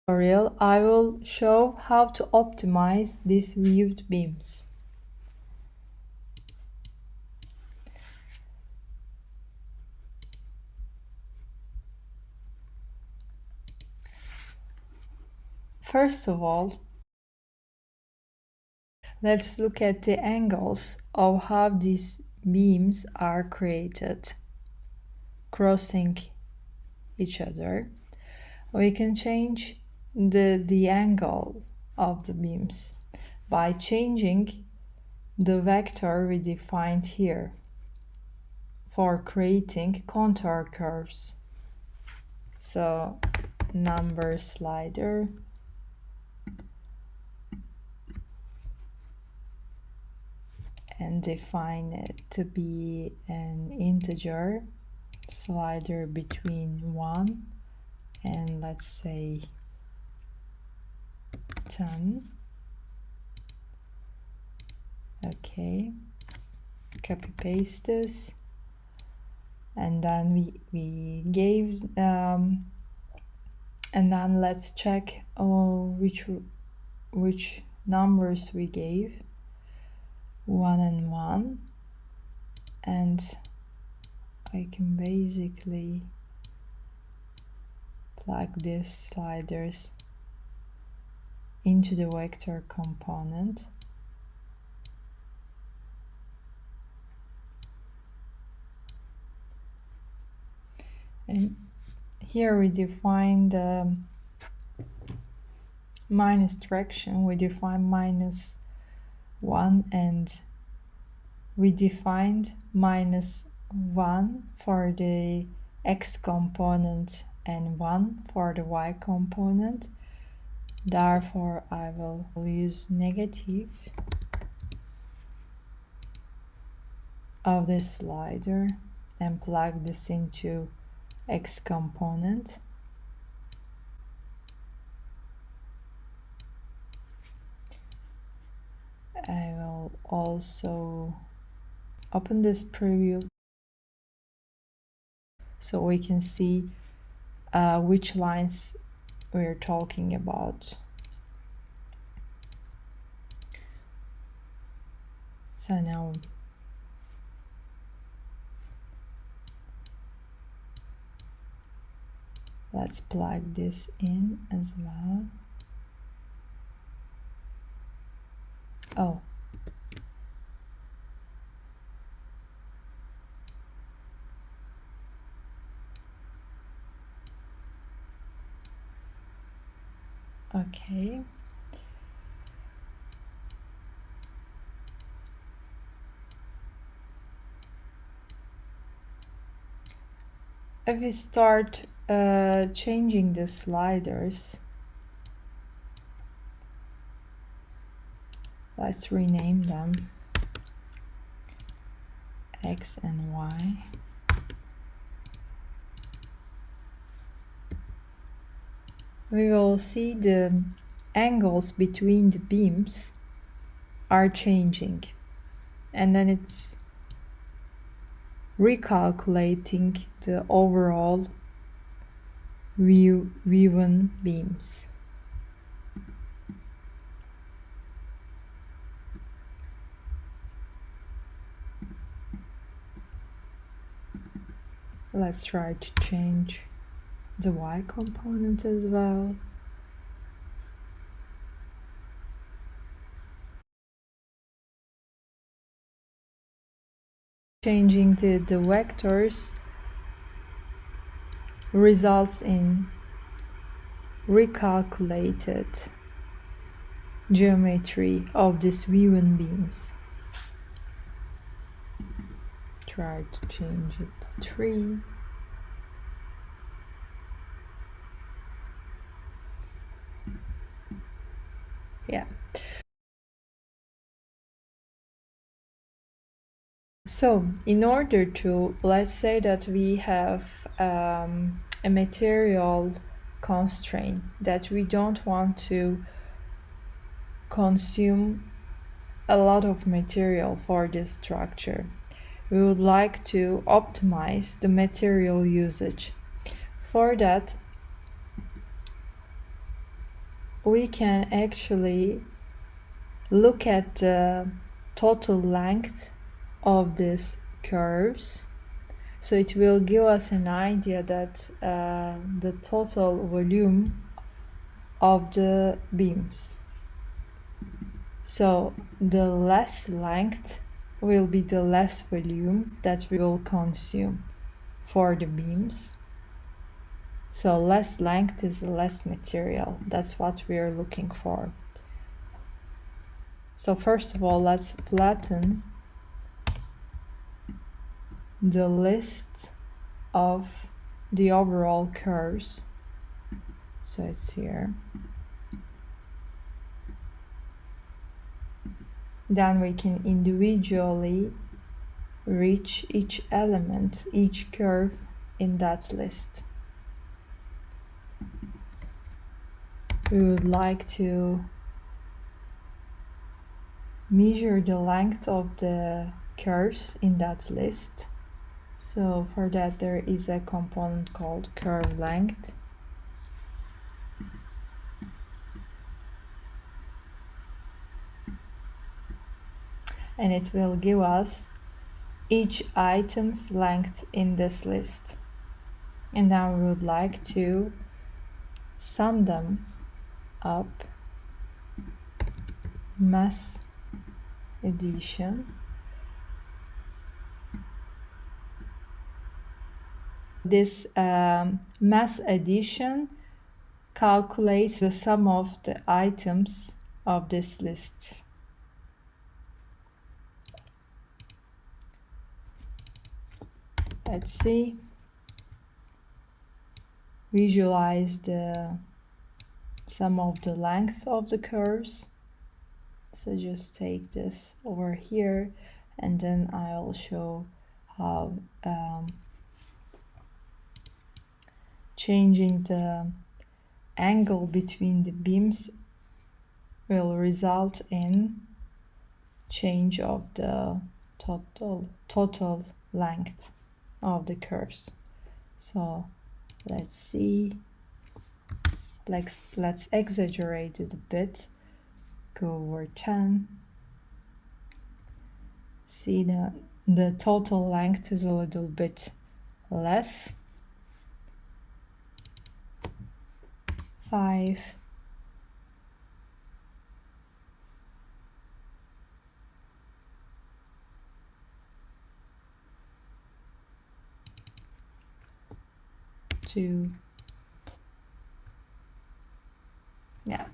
tutorial, I will show how to optimize these viewed beams. First of all, let's look at the angles of how these beams are created, crossing each other. We can change the angle of the beams by changing the vector we defined here for creating contour curves. So number slider, and define it to be an integer slider between 1 and let's say 10. Okay, copy paste this, and then we gave and then let's check which numbers we gave, 1 and 1, and I can basically plug these sliders into the vector component. And here we define the minus direction, we define -1, and we defined -1 for the x component and 1 for the y component. Therefore, I will use negative of this slider and plug this into x component. I will also open this preview so we can see which lines we're talking about. So now let's plug this in as well. Oh, okay. If we start changing the sliders, let's rename them X and Y. We will see the angles between the beams are changing, and then it's recalculating the overall V1 beams. Let's try to change the Y component as well. Changing the vectors results in recalculated geometry of these V1 beams. Try to change it to 3. Yeah. So in order to, let's say that we have a material constraint that we don't want to consume a lot of material for this structure. We would like to optimize the material usage. For that, we can actually look at the total length of these curves. So it will give us an idea that the total volume of the beams. So the less length will be the less volume that we will consume for the beams. So less length is less material. That's what we are looking for. So first of all, let's flatten the list of the overall curves. So it's here. Then we can individually reach each element, each curve in that list. We would like to measure the length of the curves in that list. So for that there is a component called curve length. And it will give us each item's length in this list. And now we would like to sum them up, mass addition. This mass addition calculates the sum of the items of this list. Let's see. Visualize the sum of the length of the curves. So just take this over here, and then I'll show how changing the angle between the beams will result in change of the total length of the curves. So let's see, let's exaggerate it a bit, go over 10. See, the total length is a little bit less, 5. Yeah.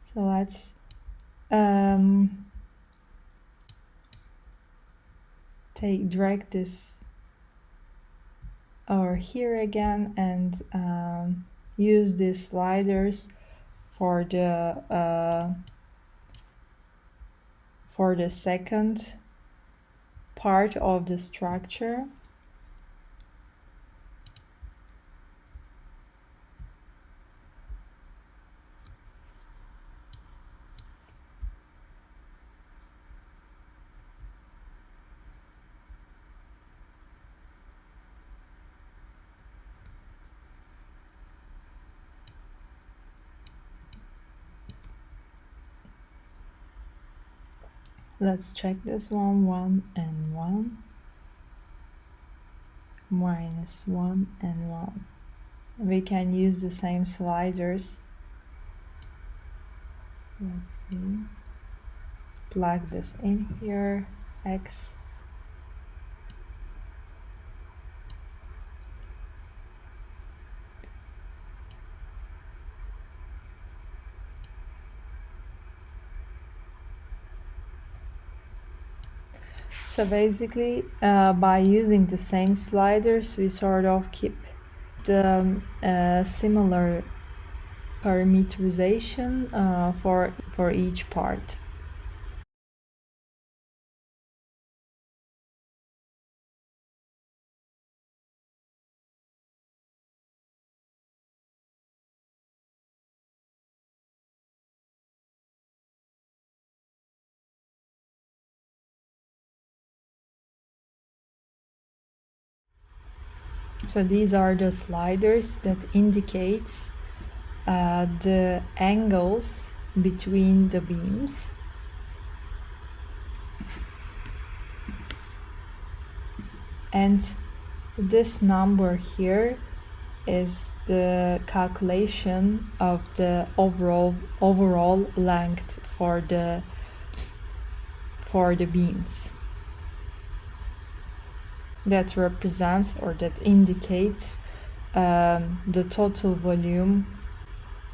So let's drag this over here again and use these sliders for the second part of the structure. Let's check this one, 1 and 1, minus 1 and 1. We can use the same sliders. Let's see. Plug this in here, X. So basically, by using the same sliders, we sort of keep the similar parameterization for each part. So these are the sliders that indicates the angles between the beams. And this number here is the calculation of the overall length for the beams. That represents or that indicates the total volume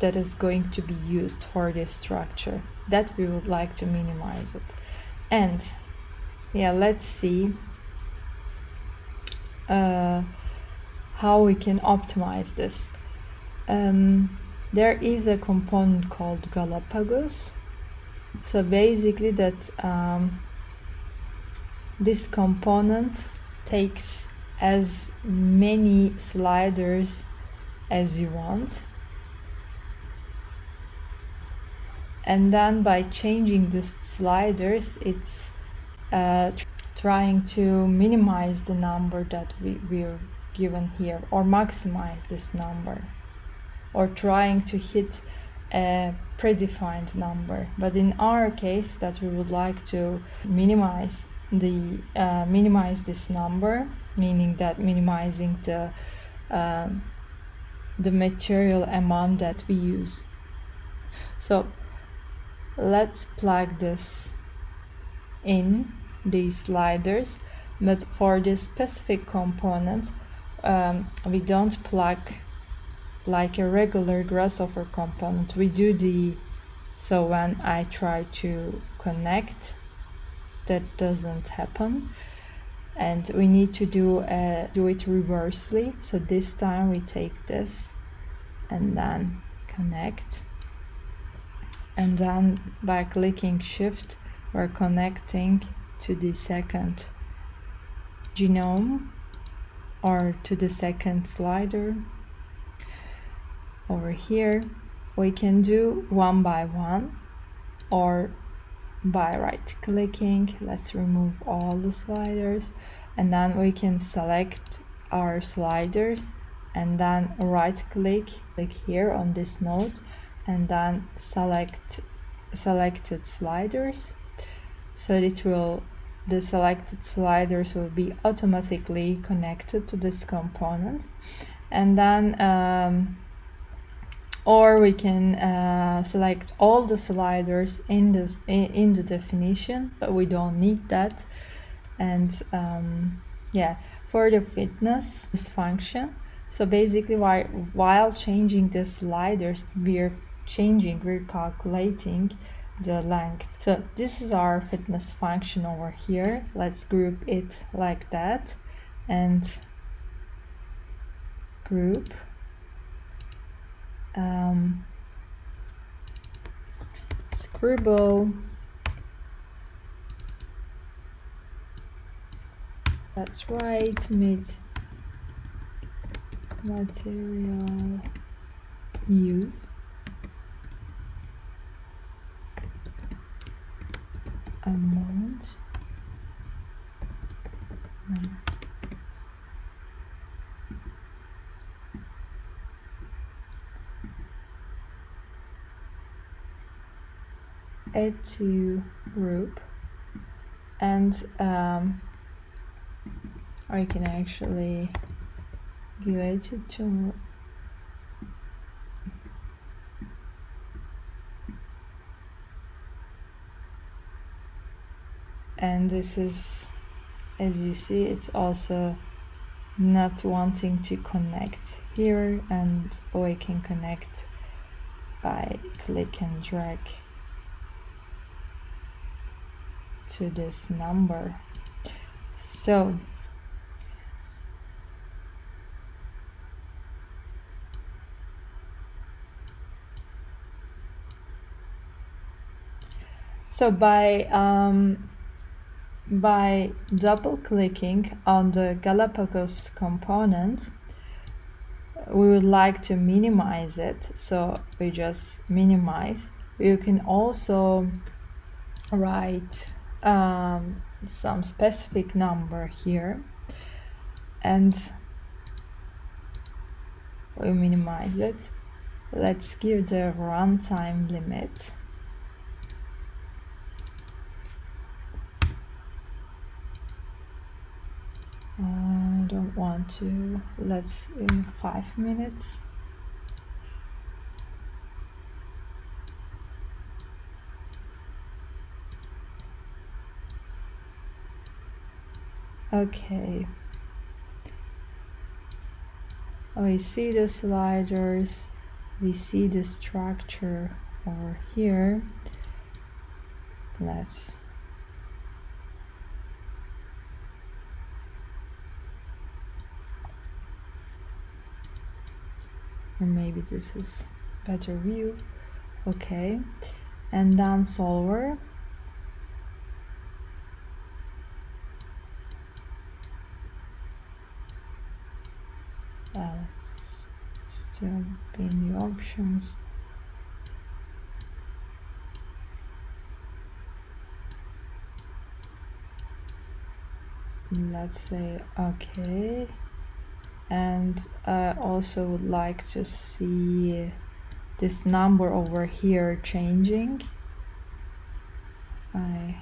that is going to be used for this structure, that we would like to minimize it. And yeah, let's see how we can optimize this. There is a component called Galapagos. So basically that this component takes as many sliders as you want, and then by changing the sliders, it's trying to minimize the number that we're given here, or maximize this number, or trying to hit a predefined number. But in our case, that we would like to minimize this number, meaning that minimizing the material amount that we use. So let's plug this in these sliders, but for this specific component we don't plug like a regular grasshopper component. We do so when I try to connect, that doesn't happen, and we need to do it reversely. So this time we take this and then connect, and then by clicking shift we're connecting to the second genome or to the second slider. Over here we can do one by one or by right clicking. Let's remove all the sliders, and then we can select our sliders and then right click here on this node and then select selected sliders. So the selected sliders will be automatically connected to this component, and then or we can select all the sliders in the definition, but we don't need that. And yeah, for the fitness this function, so basically while changing the sliders, we're calculating the length. So this is our fitness function over here. Let's group it like that, and group scribble, that's right, mid material use amount add to group, and I can actually give it to and this is, as you see, it's also not wanting to connect here, and we can connect by click and drag to this number. So by double clicking on the Galapagos component, we would like to minimize it, so we just minimize. You can also write some specific number here, and We minimize it. Let's give the runtime limit. I don't want to. Let's in 5 minutes. Okay. We see the sliders, we see the structure over here. Let's or maybe this is better view. Okay, and then solver. Let's still be in the options. Let's say okay, and I also would like to see this number over here changing. I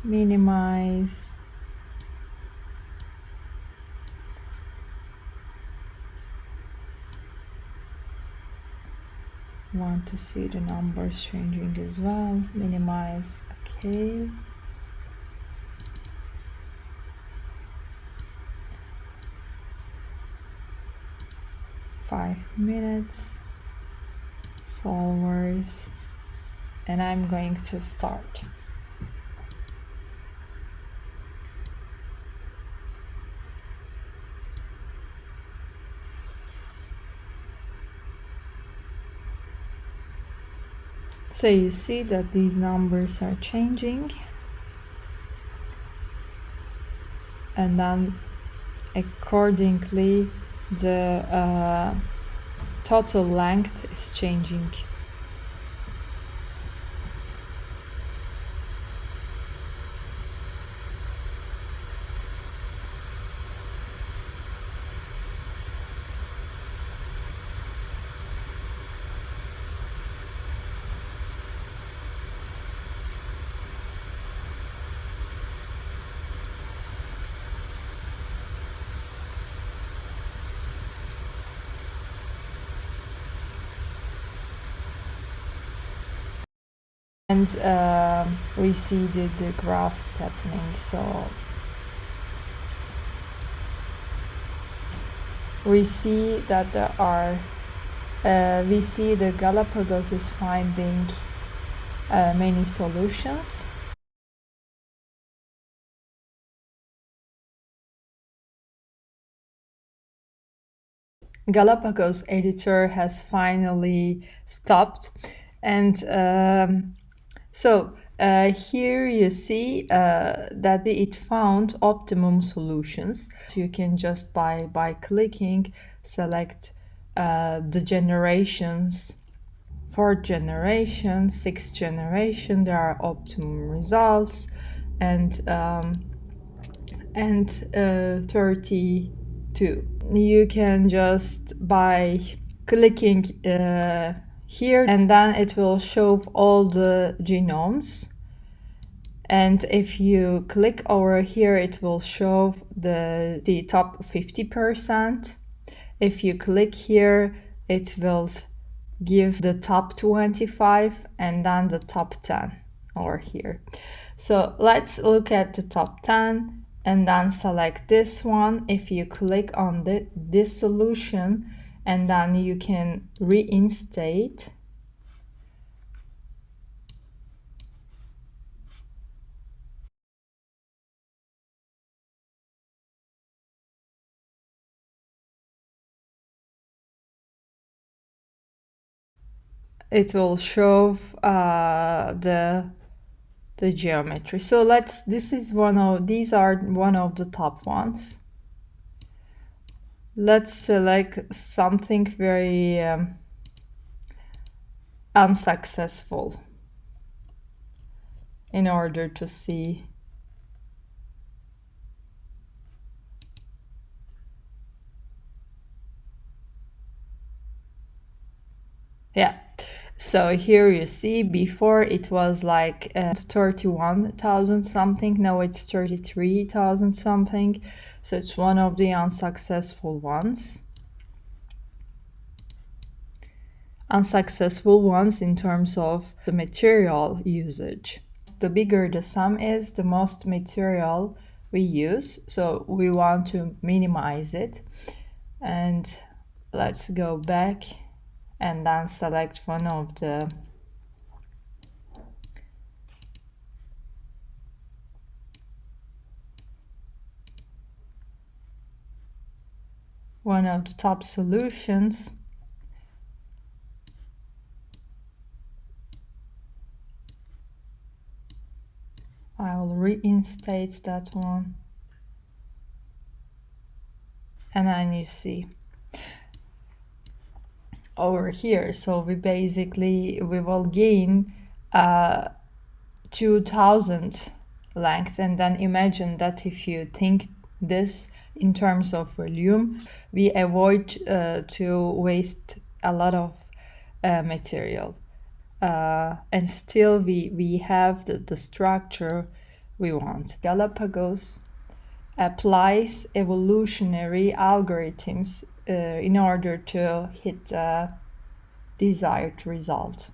minimize. Want to see the numbers changing as well. Minimize. Okay. Five minutes. Solvers. And I'm going to start. So you see that these numbers are changing, and then accordingly the total length is changing. And we see the graphs happening. So we see that there are, we see the Galapagos is finding many solutions. Galapagos editor has finally stopped, and so here you see that it found optimum solutions. You can just by clicking select the generations, 4th generation, 6th generation. There are optimum results, and 32. You can just by clicking here, and then it will show all the genomes. And if you click over here, it will show the top 50%. If you click here, it will give the top 25 and then the top 10 over here. So let's look at the top 10 and then select this one. If you click on this solution, and then you can reinstate. It will show the geometry. So this is these are one of the top ones. Let's select something very unsuccessful in order to see Yeah. So here you see before it was like 31,000 something, now it's 33,000 something. So it's one of the unsuccessful ones. Unsuccessful ones in terms of the material usage. The bigger the sum is, the most material we use. So we want to minimize it. And let's go back and then select one of the top solutions. I will reinstate that one. And then you see over here, so we will gain 2000 length. And then imagine that if you think this in terms of volume, we avoid to waste a lot of material. And still we have the structure we want. Galapagos applies evolutionary algorithms in order to hit a desired result.